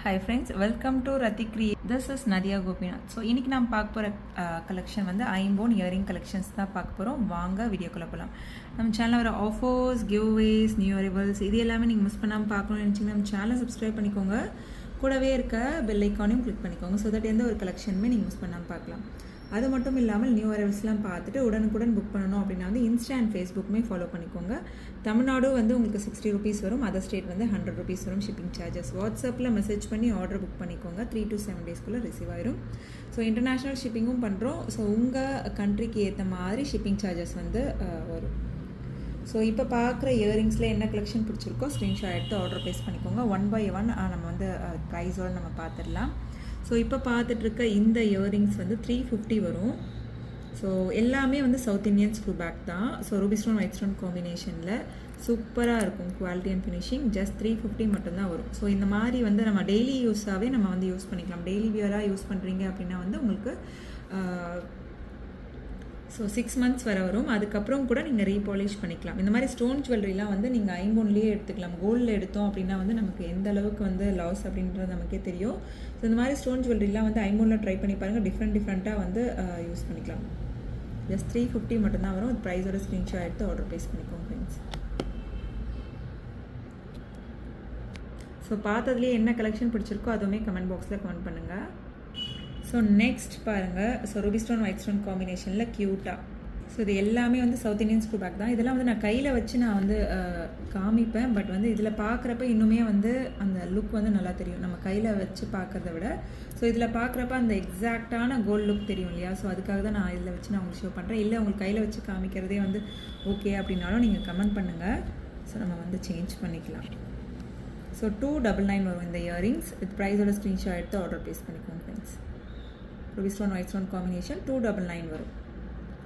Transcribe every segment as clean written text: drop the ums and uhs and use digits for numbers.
Hi friends, welcome to Rati Create. This is Nadia Gopinath. So இன்னைக்கு நாம் பார்க்க போகிற கலெக்ஷன் வந்து ஐம்போன் இயரிங் கலெக்ஷன்ஸ் தான் பார்க்க போகிறோம். வாங்க வீடியோக்குள்ளே போகலாம். நம்ம சேனலில் வர ஆஃபர்ஸ், கிவ்வேஸ், நியூ அரைவல்ஸ் இது எல்லாமே நீங்கள் மிஸ் பண்ணாமல் பார்க்கணும்னு நினச்சிங்கன்னா நம்ம சேனலை சப்ஸ்கிரைப் பண்ணிக்கோங்க. கூடவே இருக்க பெல் ஐக்கானையும் கிளிக் பண்ணிக்கோங்க. ஸோ தட் எந்த ஒரு கலெக்ஷனுமே நீங்கள் மிஸ் பண்ணாமல் பார்க்கலாம். அது மட்டும் இல்லாமல் நியூ அரைவல்ஸ்லாம் பார்த்துட்டு உடனுக்குடன் புக் பண்ணணும் அப்படின்னா வந்து இன்ஸ்டா அண்ட் ஃபேஸ்புக்குமே ஃபாலோ பண்ணிக்கோங்க. தமிழ்நாடு வந்து உங்களுக்கு 60 rupees வரும், அதர் ஸ்டேட் வந்து 100 rupees வரும் ஷிப்பிங் சார்ஜஸ். வாட்ஸ்அப்பில் மெசேஜ் பண்ணி ஆர்டர் புக் பண்ணிக்கோங்க. 3 to 7 daysக்குள்ளே ரிசீவ் ஆயிரும். ஸோ இன்டர்நேஷ்னல் ஷிப்பிங்கும் பண்ணுறோம். ஸோ உங்கள் கண்ட்ரிக்கு ஏற்ற மாதிரி ஷிப்பிங் சார்ஜஸ் வந்து வரும். ஸோ இப்போ பார்க்குற இயரிங்ஸில் என்ன கலெக்ஷன் பிடிச்சிருக்கோ ஸ்க்ரீன்ஷாட் எடுத்து ஆர்டர் ப்ளேஸ் பண்ணிக்கோங்க. 1 by 1 நம்ம வந்து ப்ரைஸோடு நம்ம பார்த்துடலாம். ஸோ இப்போ பார்த்துட்ருக்க இந்த இயரிங்ஸ் வந்து 350 வரும். ஸோ எல்லாமே வந்து சவுத் இந்தியன் ஸ்க்ரூ பேக் தான். So Ruby stone white stone காம்பினேஷனில் சூப்பராக இருக்கும். குவாலிட்டி அண்ட் ஃபினிஷிங் ஜஸ்ட் 350 மட்டும்தான் வரும். ஸோ இந்த மாதிரி வந்து நம்ம டெய்லி யூஸாகவே நம்ம வந்து யூஸ் பண்ணிக்கலாம். டெய்லி வியராக யூஸ் பண்ணுறீங்க அப்படின்னா வந்து உங்களுக்கு ஸோ 6 months வரும். அதுக்கப்புறம் கூட நீங்கள் ரீபாலிஷ் பண்ணிக்கலாம். இந்த மாதிரி ஸ்டோன் ஜுவல்லரிலாம் வந்து நீங்கள் ஐம்போன்லேயே எடுத்துக்கலாம். கோல்டில் எடுத்தோம் அப்படின்னா வந்து நமக்கு எந்த அளவுக்கு வந்து லாஸ் அப்படின்றது நமக்கே தெரியும். ஸோ இந்த மாதிரி ஸ்டோன் ஜுவல்லரிலாம் வந்து ஐம்போனில் ட்ரை பண்ணி பாருங்கள். டிஃப்ரெண்ட்டாக வந்து யூஸ் பண்ணிக்கலாம். ஜஸ்ட் 350 மட்டும்தான் வரும். ப்ரைஸோட ஸ்க்ரீன்ஷாட் எடுத்து ஆர்டர் ப்ளேஸ் பண்ணிக்கோங்க ஃப்ரெண்ட்ஸ். ஸோ பார்த்ததுலேயே என்ன கலெக்ஷன் பிடிச்சிருக்கோ அதுவுமே கமெண்ட் பாக்ஸில் கமெண்ட் பண்ணுங்கள். ஸோ நெக்ஸ்ட் பாருங்கள். So Ruby stone white stone காம்பினேஷனில் க்யூட்டாக. ஸோ இது எல்லாமே வந்து சவுத் இந்தியன் ஸ்க்ரூ பேக் தான். இதெல்லாம் வந்து நான் கையில் வச்சு நான் வந்து காமிப்பேன். பட் வந்து இதில் பார்க்குறப்ப இன்னுமே வந்து அந்த லுக் வந்து நல்லா தெரியும் நம்ம கையில் வச்சு பார்க்குறத விட. ஸோ இதில் பார்க்குறப்ப அந்த எக்ஸாக்டான கோல்ட் லுக் தெரியும் இல்லையா. ஸோ அதுக்காக தான் நான் இதில் வச்சு நான் உங்களுக்கு ஷோ பண்ணுறேன். இல்லை உங்களுக்கு கையில் வச்சு காமிக்கிறதே வந்து ஓகே அப்படின்னாலும் நீங்கள் கமெண்ட் பண்ணுங்கள். ஸோ நம்ம வந்து சேஞ்ச் பண்ணிக்கலாம். ஸோ 299 வரும் இந்த இயரிங்ஸ். வித் ப்ரைஸோட ஸ்க்ரீன்ஷாட் எடுத்து ஆர்டர் ப்ளேஸ் பண்ணிக்கோங்க friends. Ruby stone white stone combination 299 வரும்.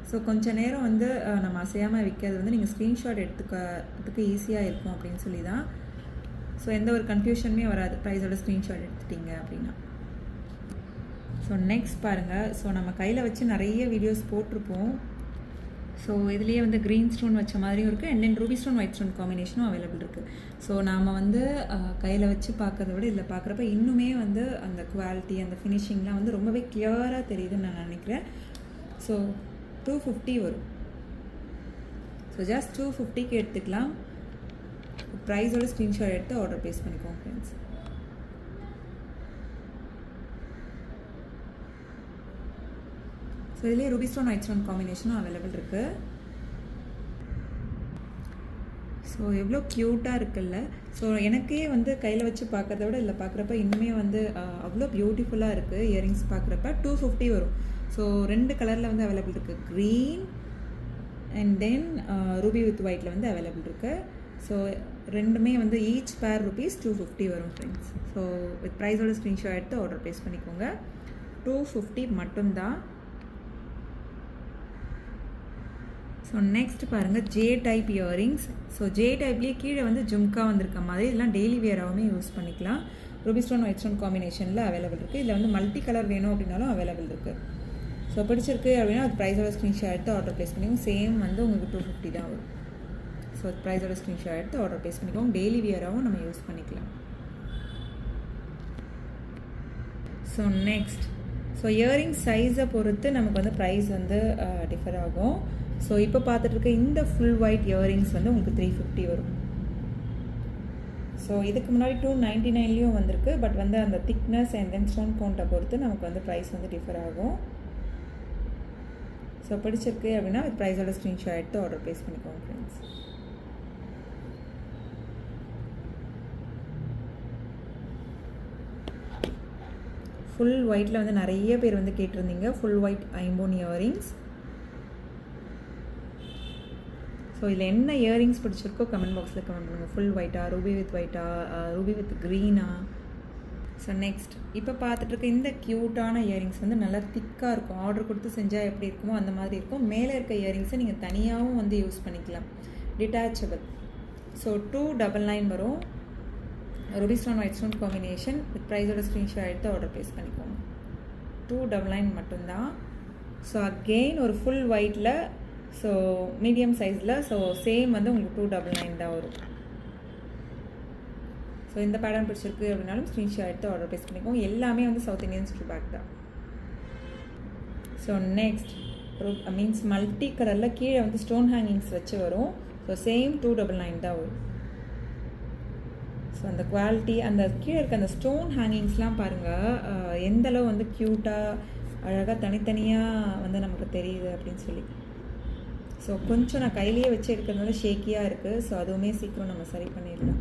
ஸோ கொஞ்சம் நேரம் வந்து நம்ம அசையாமல் விற்கிறது வந்து நீங்கள் ஸ்க்ரீன்ஷாட் எடுத்துக்கிறதுக்கு ஈஸியாக இருக்கும் அப்படின்னு சொல்லி தான். ஸோ எந்த ஒரு கன்ஃபியூஷனுமே வராது ப்ரைஸோட ஸ்க்ரீன்ஷாட் எடுத்துட்டிங்க அப்படின்னா. ஸோ நெக்ஸ்ட் பாருங்கள். ஸோ நம்ம கையில் வச்சு நிறைய வீடியோஸ் போட்டிருப்போம். ஸோ இதுலேயே வந்து க்ரீன் ஸ்டோன் வச்ச மாதிரியும் இருக்குது and then ruby stone white stone காம்பினேஷனும் அவைலபிள் இருக்குது. ஸோ நாம் வந்து கையில் வச்சு பார்க்கறத விட இதில் பார்க்குறப்ப இன்னுமே வந்து அந்த குவாலிட்டி அந்த ஃபினிஷிங்லாம் வந்து ரொம்பவே கிளியராக தெரியுதுன்னு நான் நினைக்கிறேன். ஸோ 250 வரும். ஸோ ஜஸ்ட் 250க்கு எடுத்துக்கலாம். ப்ரைஸோட ஸ்க்ரீன்ஷாட் எடுத்து ஆர்டர் ப்ளேஸ் பண்ணிக்கோங்க ஃப்ரெண்ட்ஸ். ஸோ இதுலேயே ரூபி ஸ்டோன் ஒயிட் ஸ்டோன் காம்பினேஷனும் அவைலபிள் இருக்குது. ஸோ எவ்வளோ க்யூட்டாக இருக்குல்ல. ஸோ எனக்கே வந்து கையில் வச்சு பார்க்குறத விட இதில் பார்க்குறப்ப இன்னுமே வந்து அவ்வளோ பியூட்டிஃபுல்லாக இருக்குது. இயரிங்ஸ் பார்க்குறப்ப 250 வரும். ஸோ 2 கலரில் வந்து அவைலபிள் இருக்குது. Green and then Ruby with ஒயிட்டில் வந்து அவைலபிள் இருக்குது. ஸோ ரெண்டுமே வந்து ஈச் பேர் ₹250 வரும் ஃப்ரெண்ட்ஸ். ஸோ வித் ப்ரைஸோட ஸ்க்ரீன்ஷாட் எடுத்து ஆர்டர் ப்ளேஸ் பண்ணிக்கோங்க. 250 மட்டும்தான். ஸோ நெக்ஸ்ட் பாருங்கள் J type earrings. So J டைப்லேயே கீழே வந்து ஜும்கா வந்திருக்க மாதிரி இதெல்லாம் டெய்லி வியராகவுமே யூஸ் பண்ணிக்கலாம். ரூபி ஸ்டோன் ஒயிட் ஸ்டோன் காம்பினேஷனில் அவைலபிள் இருக்குது. இதில் வந்து மல்டி கலர் வேணும் அப்படின்னாலும் அவைலபிள் இருக்குது. ஸோ பிடிச்சிருக்கு அப்படின்னா அது ப்ரைஸோட ஸ்க்ரீன்ஷாட் எடுத்து ஆர்டர் ப்ளேஸ் பண்ணிக்கோங்க. சேம் வந்து உங்களுக்கு 250 தான் வரும். ஸோ ப்ரைஸோட ஸ்க்ரீன்ஷாட் எடுத்து ஆர்டர் ப்ளேஸ் பண்ணிக்கோங்க. டெய்லி வியராகவும் நம்ம யூஸ் பண்ணிக்கலாம். ஸோ நெக்ஸ்ட் ஸோ இயரிங் சைஸை பொறுத்து நமக்கு வந்து ப்ரைஸ் வந்து டிஃபர் ஆகும். ஸோ இப்போ பார்த்துட்ருக்க இந்த ஃபுல் ஒயிட் இயரிங்ஸ் வந்து உங்களுக்கு 350 வரும். ஸோ இதுக்கு முன்னாடி 299லேயும் வந்திருக்கு. பட் வந்து அந்த திக்னஸ் அண்ட் தென் ஸ்டோன் கவுண்ட்டை பொறுத்து நமக்கு வந்து ப்ரைஸ் வந்து டிஃபர் ஆகும். ஸோ பிடிச்சிருக்கு அப்படின்னா வித் ப்ரைஸோட ஸ்க்ரீன்ஷாட் எடுத்து ஆர்டர் ப்ளேஸ் பண்ணிக்கோங்க ஃப்ரெண்ட்ஸ். ஃபுல் ஒயிட்டில் வந்து நிறைய பேர் வந்து கேட்டிருந்தீங்க ஃபுல் ஒயிட் ஐம்போன் இயரிங்ஸ். ஸோ இதில் என்ன இயரிங்ஸ் பிடிச்சிருக்கோ கமெண்ட் பாக்ஸில் கமெண்ட் பண்ணுங்கள். ஃபுல் ஒயிட்டா, ரூபி வித் ஒயிட்டா, ரூபி வித் க்ரீனா. ஸோ நெக்ஸ்ட் இப்போ பார்த்துட்ருக்க இந்த க்யூட்டான இயரிங்ஸ் வந்து நல்லா திக்காக இருக்கும். ஆர்டர் கொடுத்து செஞ்சால் எப்படி இருக்குமோ அந்த மாதிரி இருக்கும். மேலே இருக்க இயரிங்ஸை நீங்கள் தனியாகவும் வந்து யூஸ் பண்ணிக்கலாம். டிட்டாச்சபிள். ஸோ 299 வரும். Ruby stone white stone combination with ப்ரைஸோட ஸ்க்ரீன்ஷாட் எடுத்து ஆர்டர் ப்ளேஸ் பண்ணிக்கோங்க. 299 மட்டும்தான். ஸோ அகெயின் ஒரு ஃபுல் ஒயிட்டில் ஸோ மீடியம் சைஸில். ஸோ சேம் வந்து உங்களுக்கு 299 தான் வரும். ஸோ இந்த பேட்டர்ன் பிடிச்சிருக்கு அப்படின்னாலும் ஸ்க்ரீன்ஷாட் எடுத்து ஆர்டர் ப்ளேஸ் பண்ணிக்கோங்க. எல்லாமே வந்து சவுத் இந்தியன் ஸ்க்ரூ பேக் தான். ஸோ நெக்ஸ்ட் மீன்ஸ் மல்டி கலரில் கீழே வந்து ஸ்டோன் ஹேங்கிங்ஸ் வச்சு வரும். ஸோ சேம் 299 தான் வரும். ஸோ அந்த குவாலிட்டி, அந்த கீழே இருக்க அந்த ஸ்டோன் ஹேங்கிங்ஸ்லாம் பாருங்கள் எந்தளவு வந்து க்யூட்டாக அழகாக தனித்தனியாக வந்து நமக்கு தெரியுது அப்படின்னு சொல்லி. ஸோ கொஞ்சம் நான் கையிலேயே வச்சு எடுக்கிறதுனால ஷேக்கியாக இருக்குது. ஸோ அதுவுமே சீக்கிரம் நம்ம சரி பண்ணிடலாம்.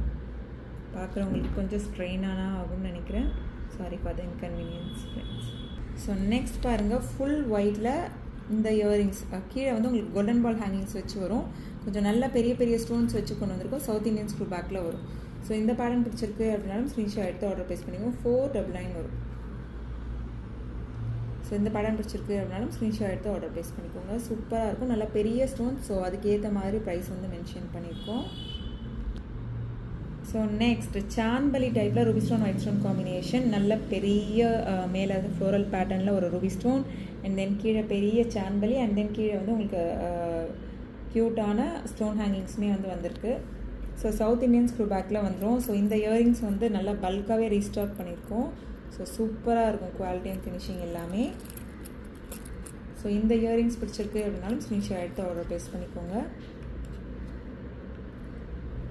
பார்க்குறவங்களுக்கு கொஞ்சம் ஸ்ட்ரெயினானா ஆகும்னு நினைக்கிறேன். Sorry for the inconvenience friends. So next பாருங்கள், ஃபுல் ஒயிட்டில் இந்த இயரிங்ஸ் கீழே வந்து உங்களுக்கு கோல்டன் பால் ஹேங்கிங்ஸ் வச்சு வரும். கொஞ்சம் நல்ல பெரிய பெரிய ஸ்டோன்ஸ் வச்சு கொண்டு வந்திருக்கோம். சவுத் இந்தியன் ஸ்க்ரூ பேக்கில் வரும். ஸோ இந்த பேட்டர்ன் பிடிச்சிருக்கு அப்படின்னாலும் ஸ்க்ரீன்ஷாட் எடுத்து ஆர்டர் ப்ளேஸ் பண்ணிக்கோங்க. 499 வரும். ஸோ இந்த பேட்டர்ன் பிடிச்சிருக்கு அப்படின்னாலும் ஸ்க்ரீன்ஷாட் எடுத்து ஆர்டர் ப்ளேஸ் பண்ணிக்கோங்க. சூப்பராக இருக்கும், நல்ல பெரிய ஸ்டோன். ஸோ அதுக்கேற்ற மாதிரி ப்ரைஸ் வந்து மென்ஷன் பண்ணியிருக்கோம். ஸோ நெக்ஸ்ட் சான்பலி டைப்பில் Ruby stone white stone combination. நல்ல பெரிய மேலே ஃப்ளோரல் பேட்டர்னில் ஒரு ரூபி ஸ்டோன் அண்ட் தென் கீழே பெரிய சான்பலி அண்ட் தென் கீழே வந்து உங்களுக்கு க்யூட்டான ஸ்டோன் ஹேங்கிங்ஸுமே வந்து வந்திருக்கு. ஸோ சவுத் இந்தியன் ஸ்க்ரூ பேக்கில் வந்துடும். ஸோ இந்த இயரிங்ஸ் வந்து நல்லா பல்காகவே ரீஸ்டாக் பண்ணியிருக்கோம். ஸோ சூப்பராக இருக்கும் குவாலிட்டி அண்ட் ஃபினிஷிங் எல்லாமே. ஸோ இந்த இயரிங்ஸ் பிடிச்சிருக்கு அப்படின்னாலும் ஸ்க்ரீன்ஷாட் எடுத்து ஆர்டர் ப்ளேஸ் பண்ணிக்கோங்க.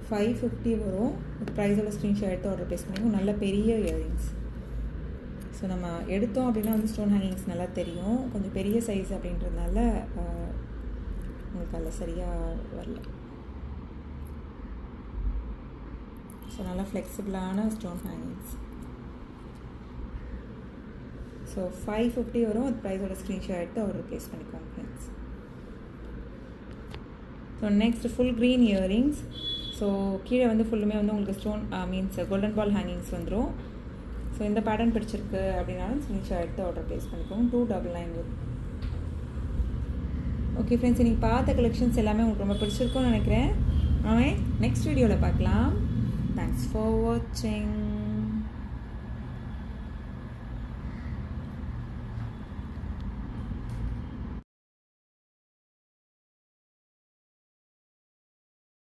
550 வரும். ப்ரைஸோட ஸ்க்ரீன்ஷாட் எடுத்து ஆர்டர் ப்ளேஸ் பண்ணிக்கோங்க. நல்ல பெரிய இயரிங்ஸ். ஸோ நம்ம எடுத்தோம் அப்படின்னா வந்து ஸ்டோன் ஹேங்கிங்ஸ் நல்லா தெரியும். கொஞ்சம் பெரிய சைஸ் அப்படின்றதுனால உங்களுக்கு அதில் சரியாக வரல. ஸோ நல்லா ஃப்ளெக்சிபிளான ஸ்டோன் ஹேங்கிங்ஸ். ஸோ 550 வரும். அது ப்ரைஸோட ஸ்க்ரீன்ஷாட் எடுத்து ஆர்டர் ப்ளேஸ் பண்ணிக்கோங்க friends. So next full green earrings. So கீழே வந்து ஃபுல்லுமே வந்து உங்களுக்கு stone means golden ball hangings வந்துடும். ஸோ இந்த பேட்டர்ன் பிடிச்சிருக்கு அப்படின்னாலும் ஸ்க்ரீன்ஷாட் எடுத்து ஆர்டர் ப்ளேஸ் பண்ணிக்கோங்க. 299 வரும். ஓகே ஃப்ரெண்ட்ஸ், இன்றைக்கி பார்த்த கலெக்ஷன்ஸ் எல்லாமே உங்களுக்கு ரொம்ப பிடிச்சிருக்கும்னு நினைக்கிறேன். நெக்ஸ்ட் வீடியோவில் பார்க்கலாம். தேங்க்ஸ் ஃபார் வாட்சிங்.